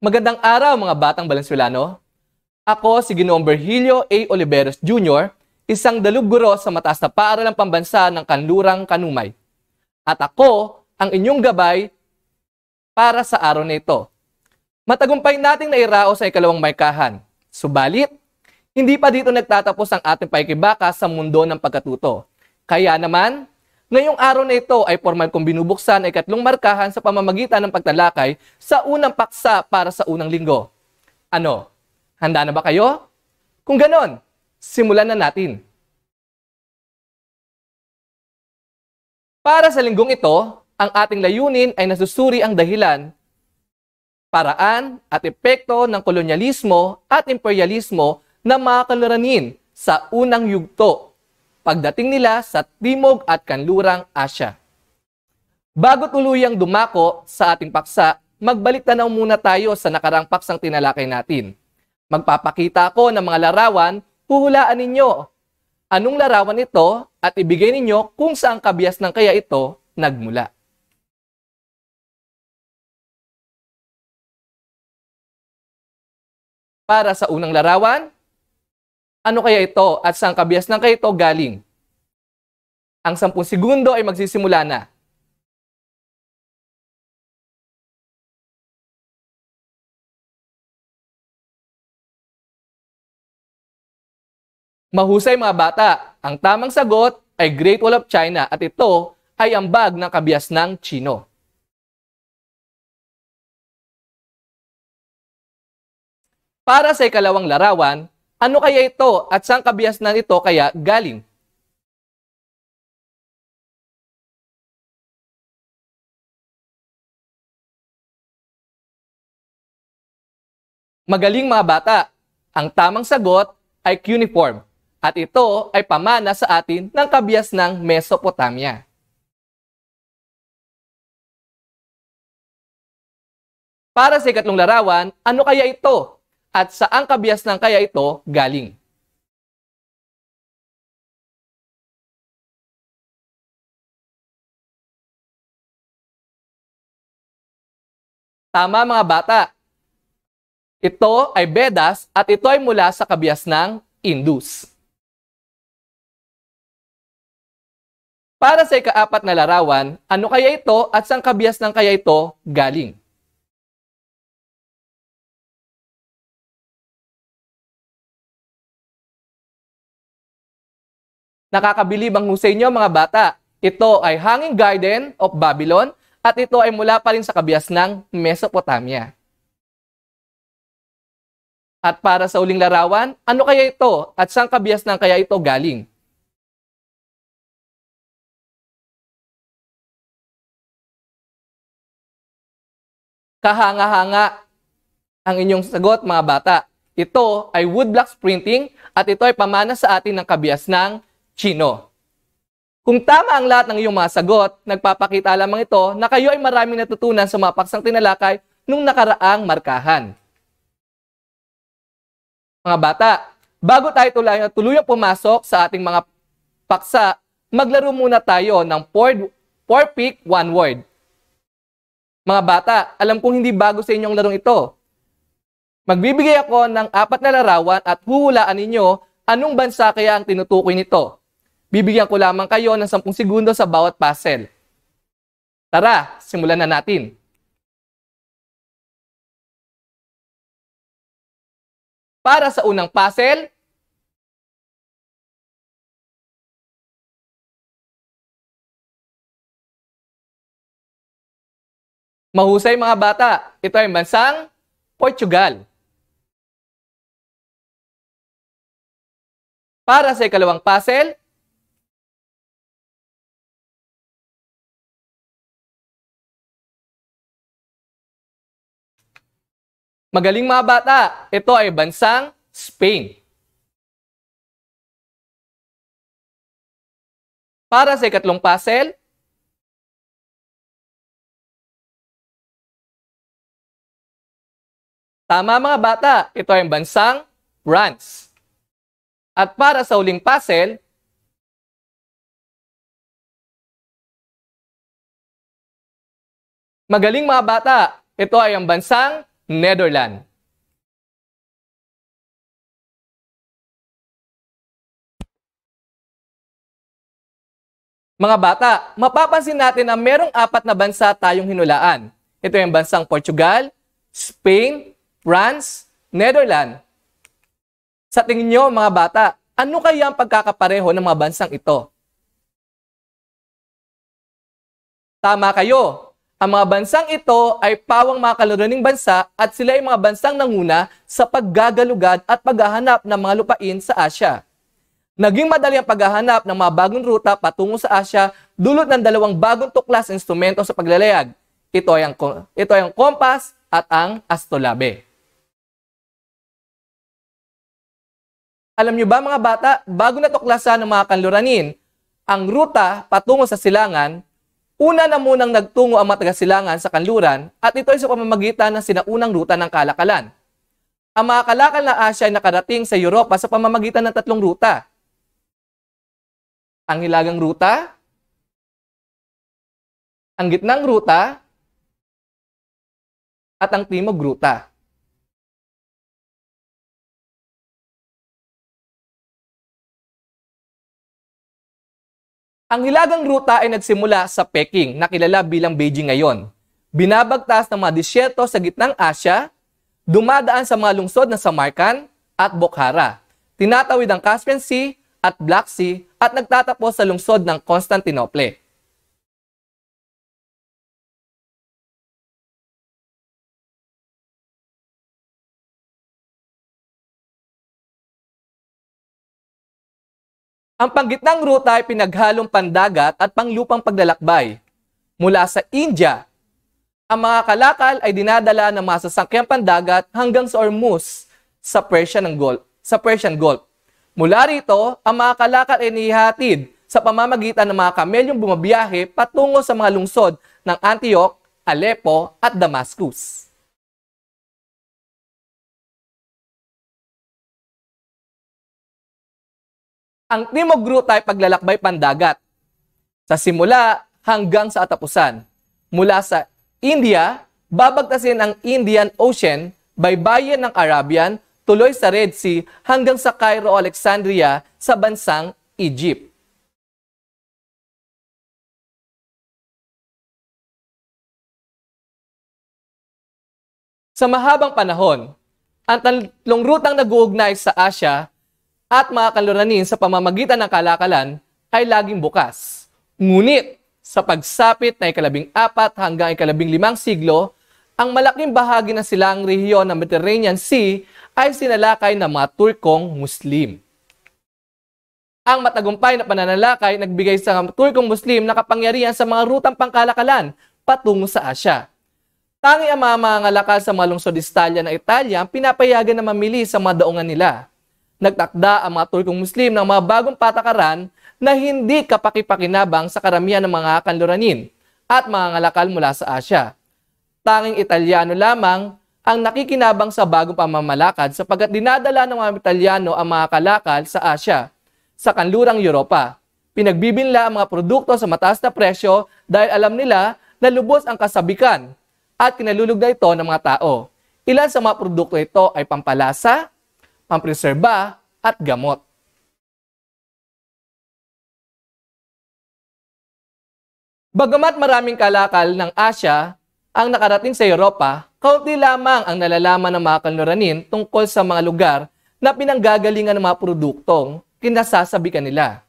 Magandang araw mga batang Balensuelano. Ako si Ginoong Virgilio A. Oliveros Jr., isang dalubguro sa mataas na paaralang pambansa ng Kanlurang Kanumay. At ako ang inyong gabay para sa araw na ito. Matagumpay nating nairao sa ikalawang markahan. Subalit, hindi pa dito nagtatapos ang ating pakikibaka sa mundo ng pagkatuto. Kaya naman, ngayong araw na ito ay formal kong binubuksan ang ikatlong markahan sa pamamagitan ng pagtalakay sa unang paksa para sa unang linggo. Ano? Handa na ba kayo? Kung ganon, simulan na natin. Para sa linggong ito, ang ating layunin ay nasusuri ang dahilan, paraan at epekto ng kolonyalismo at imperialismo na mga kaluranin sa unang yugto pagdating nila sa Timog at Kanlurang Asya. Bago tuluyang dumako sa ating paksa, magbalik tanaw muna tayo sa nakarang paksang tinalakay natin. Magpapakita ako ng mga larawan, huhulaan ninyo anong larawan ito at ibigay ninyo kung saan kabias ng kaya ito nagmula. Para sa unang larawan, ano kaya ito at saan kabias ng kaya ito galing? Ang 10 segundo ay magsisimula na. Mahusay mga bata, ang tamang sagot ay Great Wall of China at ito ay ambag ng kabias ng Chino. Para sa ikalawang larawan, ano kaya ito at saan kabias na ito kaya galing? Magaling mga bata, ang tamang sagot ay cuneiform at ito ay pamana sa atin ng kabias ng Mesopotamia. Para sa ikatlong larawan, ano kaya ito at saan kabias ng kaya ito galing? Tama mga bata. Ito ay Vedas at ito ay mula sa kabias ng Indus. Para sa ikaapat na larawan, ano kaya ito at saan kabias ng kaya ito galing? Nakakabilib ang husay nyo mga bata. Ito ay Hanging Garden of Babylon at ito ay mula pa rin sa kabias ng Mesopotamia. At para sa uling larawan, ano kaya ito at saan kabias ng kaya ito galing? Kahanga-hanga ang inyong sagot mga bata. Ito ay woodblocks printing at ito ay pamana sa atin ng kabias ng Chino. Kung tama ang lahat ng iyong mga sagot, nagpapakita lamang ito na kayo ay maraming natutunan sa mga paksang tinalakay nung nakaraang markahan. Mga bata, bago tayo tuluyang pumasok sa ating mga paksa, maglaro muna tayo ng 4 pick 1 word. Mga bata, alam kong hindi bago sa inyong larong ito. Magbibigay ako ng 4 na larawan at huhulaan ninyo anong bansa kaya ang tinutukoy nito. Bibigyan ko lamang kayo ng 10 segundo sa bawat puzzle. Tara, simulan na natin. Para sa unang puzzle, mahusay mga bata, ito ay bansang Portugal. Para sa ikalawang puzzle, magaling mga bata, ito ay bansang Spain. Para sa ikatlong puzzle, tama mga bata, ito ay bansang France. At para sa uling puzzle, magaling mga bata, ito ay ang bansang Netherlands. Mga bata, mapapansin natin na merong 4 na bansa tayong hinulaan. Ito yung bansang Portugal, Spain, France, Netherlands. Sa tingin nyo mga bata, ano kaya ang pagkakapareho ng mga bansang ito? Tama kayo. Ang mga bansang ito ay pawang mga kaluraning bansa at sila ay mga bansang nanguna sa paggagalugad at paghahanap ng mga lupain sa Asya. Naging madali ang paghahanap ng mga bagong ruta patungo sa Asya dulot ng 2 bagong tuklas instrumento sa paglalayag. Ito ay ang kompas at ang astrolabe. Alam niyo ba mga bata, bago natuklasan ng mga kanluranin ang ruta patungo sa silangan, una na munang nagtungo ang mga taga-silangan sa kanluran at ito ay sa pamamagitan ng sinaunang ruta ng kalakalan. Ang mga kalakal na Asya ay nakarating sa Europa sa pamamagitan ng 3 ruta. Ang hilagang ruta, ang gitnang ruta, at ang timog ruta. Ang hilagang ruta ay nagsimula sa Peking, na kilala bilang Beijing ngayon. Binabagtas ng mga disyerto sa gitnang Asya, dumadaan sa mga lungsod na Samarkand at Bukhara. Tinatawid ang Caspian Sea at Black Sea at nagtatapos sa lungsod ng Constantinople. Ang panggitnang ruta ay pinaghalong pandagat at panglupang paglalakbay. Mula sa India, ang mga kalakal ay dinadala ng mga sasakyang pandagat hanggang sa Hormuz sa Persian Gulf. Mula rito, ang mga kalakal ay nihatid sa pamamagitan ng mga kamelyong bumabiyahe patungo sa mga lungsod ng Antioch, Aleppo at Damascus. Ang timog ruta ay paglalakbay pandagat. Sa simula hanggang sa katapusan. Mula sa India, babagtasin ang Indian Ocean, baybayin ng Arabian, tuloy sa Red Sea hanggang sa Cairo, Alexandria sa bansang Egypt. Sa mahabang panahon, ang 3 rutang nag-uugnay sa Asya at mga kanluranin sa pamamagitan ng kalakalan ay laging bukas. Ngunit, sa pagsapit na 14 hanggang 15 siglo, ang malaking bahagi ng silang rehiyon ng Mediterranean Sea ay sinalakay ng mga Turkong Muslim. Ang matagumpay na pananalakay nagbigay sa Turkong Muslim na kapangyarihan sa mga rutang pangkalakalan patungo sa Asya. Tangi ang mga mangangalakal sa mga lungsod ng Italia ang pinapayagan na mamili sa mga daungan nila. Nagtakda ang mga Turkong Muslim ng mga bagong patakaran na hindi kapakipakinabang sa karamihan ng mga kanluranin at mga ngalakal mula sa Asya. Tanging Italyano lamang ang nakikinabang sa bagong pamamalakad sapagkat dinadala ng mga Italyano ang mga kalakal sa Asya, sa kanlurang Europa. Pinagbibinla ang mga produkto sa mataas na presyo dahil alam nila na lubos ang kasabikan at kinalulugda ito ng mga tao. Ilan sa mga produkto ito ay pampalasa, pampreserba at gamot. Bagamat maraming kalakal ng Asya ang nakarating sa Europa, kaunti lamang ang nalalaman ng mga kanluranin tungkol sa mga lugar na pinanggagalingan ng mga produktong kinasasabikan nila.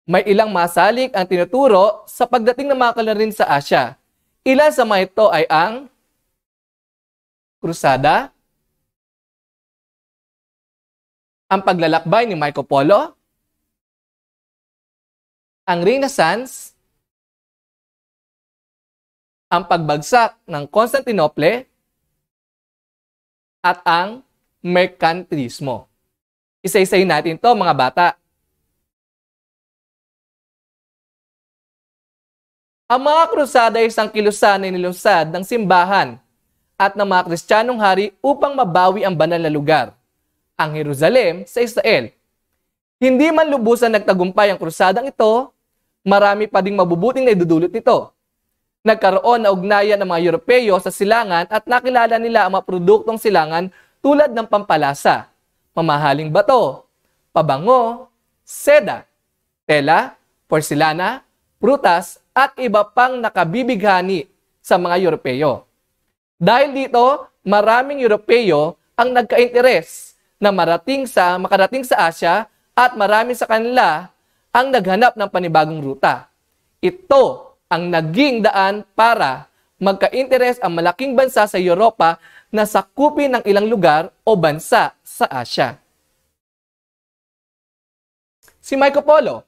May ilang masalik ang tinuturo sa pagdating ng mga kanluranin sa Asya. Ilan sa mga ito ay ang krusada, ang paglalakbay ni Marco Polo, ang Renaissance, ang pagbagsak ng Constantinople, at ang merkantilismo. Isa-isahin natin to mga bata. Ang mga krusada ay isang kilusan na nilusad ng simbahan at ng mga Kristiyanong hari upang mabawi ang banal na lugar, ang Jerusalem sa Israel. Hindi man lubusan nagtagumpay ang krusadang ito, marami pa ding mabubuting na idudulot nito. Nagkaroon na ugnayan ng mga Europeo sa silangan at nakilala nila ang mga produktong silangan tulad ng pampalasa, mamahaling bato, pabango, seda, tela, porselana, prutas, at iba pang nakabibighani sa mga Europeo. Dahil dito, maraming Europeo ang nagka-interes na makarating sa Asya at marami sa kanila ang naghanap ng panibagong ruta. Ito ang naging daan para magka-interes ang malaking bansa sa Europa na sakupin ng ilang lugar o bansa sa Asya. Si Marco Polo,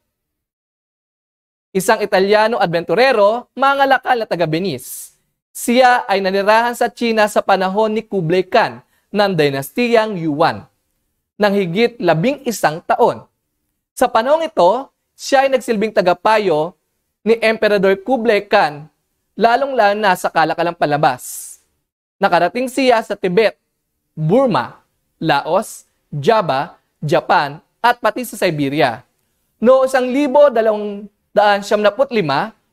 isang Italyano adventurero, mangalakal na taga-Venice. Siya ay nanirahan sa China sa panahon ni Kublai Khan ng dinastiyang Yuan ng higit 11 taon. Sa panahong ito, siya ay nagsilbing tagapayo ni Emperador Kublai Khan, lalong-lalo na sa kalakalang palabas. Nakarating siya sa Tibet, Burma, Laos, Java, Japan, at pati sa Siberia. Noong 1275,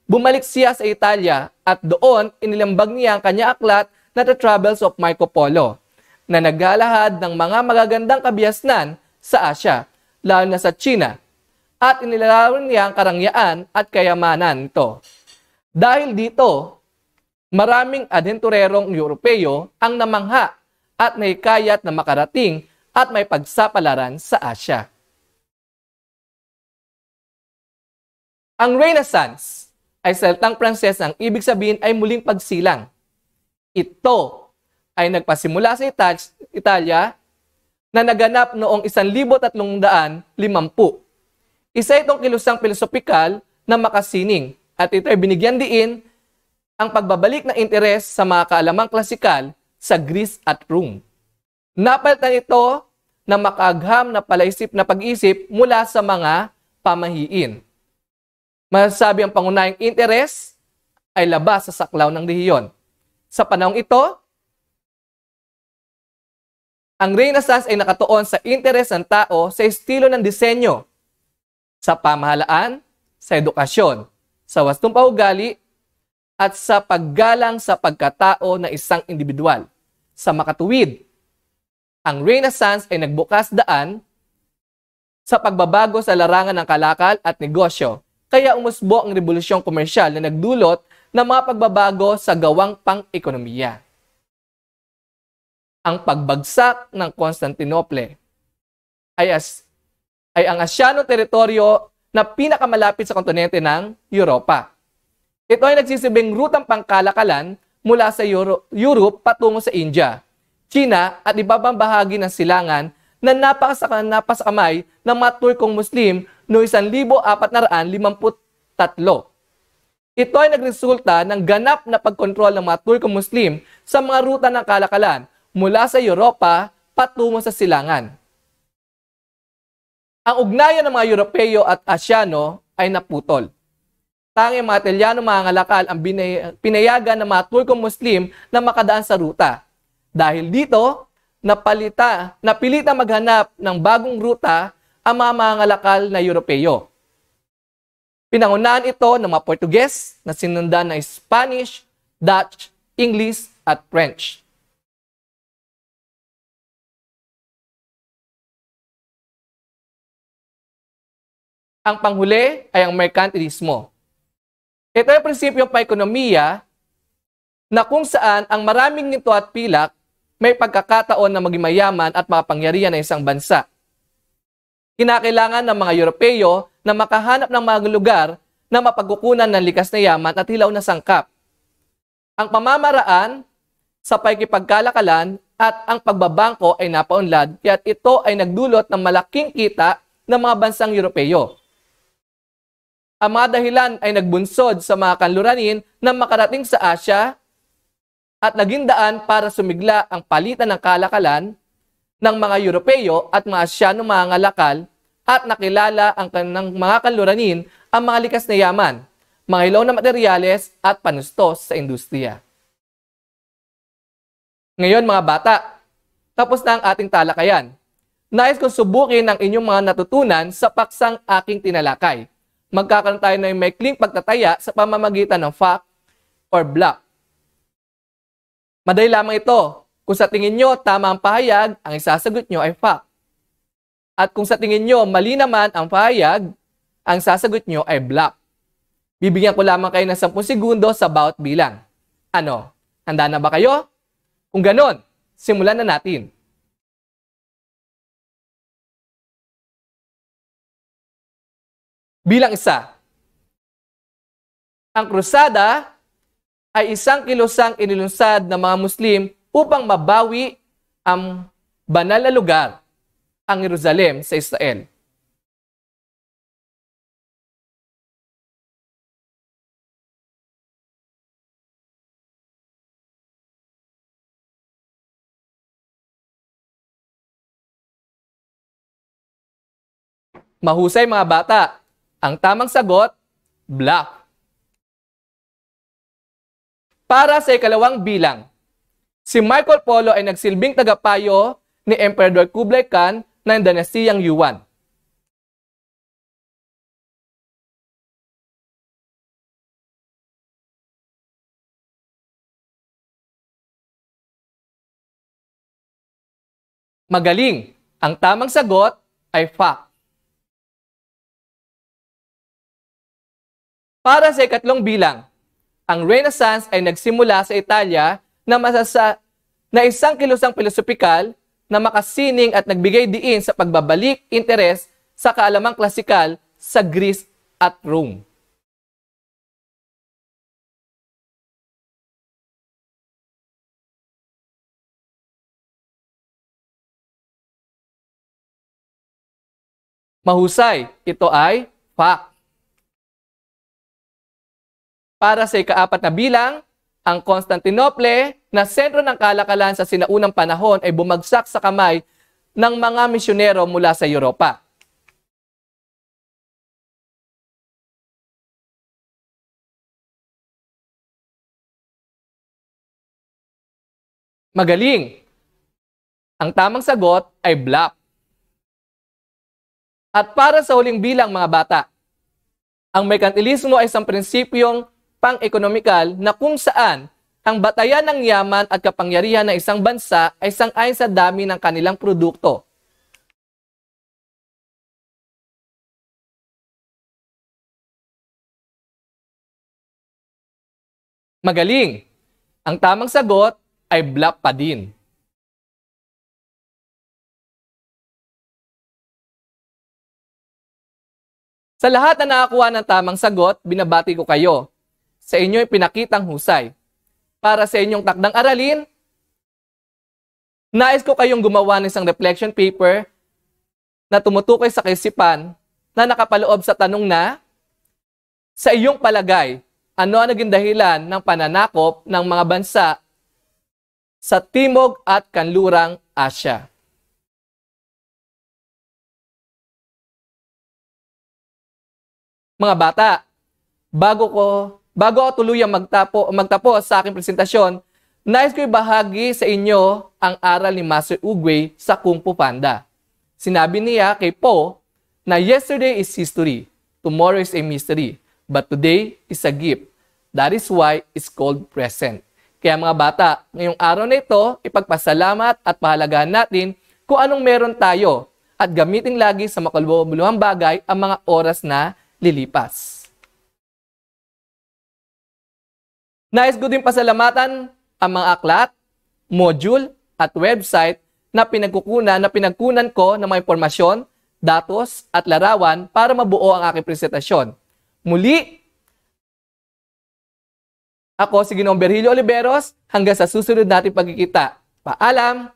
bumalik siya sa Italia at doon inilambag niya ang kanya aklat na The Travels of Marco Polo na naglalahad ng mga magagandang kabiasnan sa Asya, lalo na sa China, at inilalarawan niya ang karangyaan at kayamanan nito. Dahil dito, maraming adventurerong Europeo ang namangha at naikayat na makarating at may pagsapalaran sa Asya. Ang Renaissance ay salitang Pranses ang ibig sabihin ay muling pagsilang. Ito ay nagpasimula sa Italia na naganap noong 1350. Isa itong kilusang pilosopikal na makasining at ito ay binigyan diin ang pagbabalik ng interes sa mga kaalamang klasikal sa Greece at Rome. Napalitan ito ng makaagham na pag-isip mula sa mga pamahiin. Masasabi ang pangunahing interes ay labas sa saklaw ng rehiyon. Sa panahong ito, ang Renaissance ay nakatuon sa interes ng tao sa estilo ng disenyo, sa pamahalaan, sa edukasyon, sa wastong paugali, at sa paggalang sa pagkatao ng isang individual. Sa makatuwid, ang Renaissance ay nagbukas daan sa pagbabago sa larangan ng kalakal at negosyo, kaya umusbo ang revolusyong komersyal na nagdulot ng mga pagbabago sa gawang pang-ekonomiya. Ang pagbagsak ng Constantinople ay ang Asyanong teritoryo na pinakamalapit sa kontinente ng Europa. Ito ay nagsisilbing rutang pangkalakalan mula sa Europe patungo sa India, China at iba pang bahagi ng silangan na napasakamay ng mga Turkong Muslim noong 1453. Ito ay nagresulta ng ganap na pagkontrol ng mga Turkong Muslim sa mga ruta ng kalakalan mula sa Europa patungo sa silangan. Ang ugnayan ng mga Europeo at Asyano ay naputol. Tanging mga Italyano mangangalakal ang pinayagan ng mga Turkong Muslim na makadaan sa ruta. Dahil dito, napilitang maghanap ng bagong ruta ang mga mangangalakal na Europeo. Pinangunahan ito ng mga Portuges na sinundan ng Spanish, Dutch, English at French. Ang panghuli ay ang merkantilismo. Ito ay prinsipyong paekonomiya na kung saan ang maraming nito at pilak may pagkakataon na maging mayaman at makapangyarihan ng isang bansa. Kinakailangan ng mga Europeo na makahanap ng mga lugar na mapagkukunan ng likas na yaman at hilaw na sangkap. Ang pamamaraan sa pakikipagkalakalan at ang pagbabangko ay napaunlad, kaya't ito ay nagdulot ng malaking kita ng mga bansang Europeo. Ang mga dahilan ay nagbunsod sa mga kanluranin na makarating sa Asya at naging daan para sumigla ang palitan ng kalakalan ng mga Europeo at mga Asyanong mga ngalakal at nakilala ang kanang mga kanluranin ang mga likas na yaman, mga hilaw na materyales at panustos sa industriya. Ngayon mga bata, tapos na ang ating talakayan. Nais kong subukin ang inyong mga natutunan sa paksang aking tinalakay. Magkakaroon tayo ng maikling pagtataya sa pamamagitan ng fact or block. Madali lamang ito. Kung sa tingin nyo tama ang pahayag, ang isasagot nyo ay fact. At kung sa tingin nyo mali naman ang pahayag, ang sasagot nyo ay block. Bibigyan ko lamang kayo ng 10 segundo sa bawat bilang. Ano? Handa na ba kayo? Kung ganon, simulan na natin. Bilang 1. Ang krusada ay isang kilusang inilunsad ng mga Muslim upang mabawi ang banal na lugar, ang Jerusalem sa Israel. Mahusay mga bata. Ang tamang sagot, block. Para sa ikalawang bilang, si Marco Polo ay nagsilbing tagapayo ni Emperador Kublai Khan ng dinastiyang Yuan. Magaling. Ang tamang sagot ay fact. Para sa ikatlong bilang, ang Renaissance ay nagsimula sa Italia na isang kilusang pilosopikal na makasining at nagbigay diin sa pagbabalik interes sa kaalamang klasikal sa Greece at Rome. Mahusay, ito ay fact. Para sa ikaapat na bilang, ang Constantinople na sentro ng kalakalan sa sinaunang panahon ay bumagsak sa kamay ng mga misyonero mula sa Europa. Magaling! Ang tamang sagot ay block. At para sa huling bilang mga bata, ang merkantilismo ay isang prinsipyong pang-ekonomikal na kung saan ang batayan ng yaman at kapangyarihan ng isang bansa ay sang-ayon sa dami ng kanilang produkto. Magaling! Ang tamang sagot ay block pa din. Sa lahat na nakakuha ng tamang sagot, binabati ko kayo. Sa inyo ay pinakitang husay. Para sa inyong takdang aralin, nais ko kayong gumawa ng isang reflection paper na tumutukoy sa kaisipan na nakapaloob sa tanong na, sa iyong palagay, ano ang naging dahilan ng pananakop ng mga bansa sa Timog at Kanlurang Asya? Mga bata, bago ako tuluyang magtapos sa aking presentasyon, nais ko ibahagi sa inyo ang aral ni Master Oogway sa Kung Fu Panda. Sinabi niya kay Po na yesterday is history, tomorrow is a mystery, but today is a gift. That is why it's called present. Kaya mga bata, ngayong araw na ito, ipagpasalamat at pahalagahan natin kung anong meron tayo at gamitin lagi sa makabuluhang bagay ang mga oras na lilipas. Nais ko din pasalamatan ang mga aklat, module, at website na pinagkunan ko ng mga impormasyon, datos, at larawan para mabuo ang aking presentasyon. Muli, ako si Ginoong Virgilio Oliveros, hanggang sa susunod nating pagkikita. Paalam!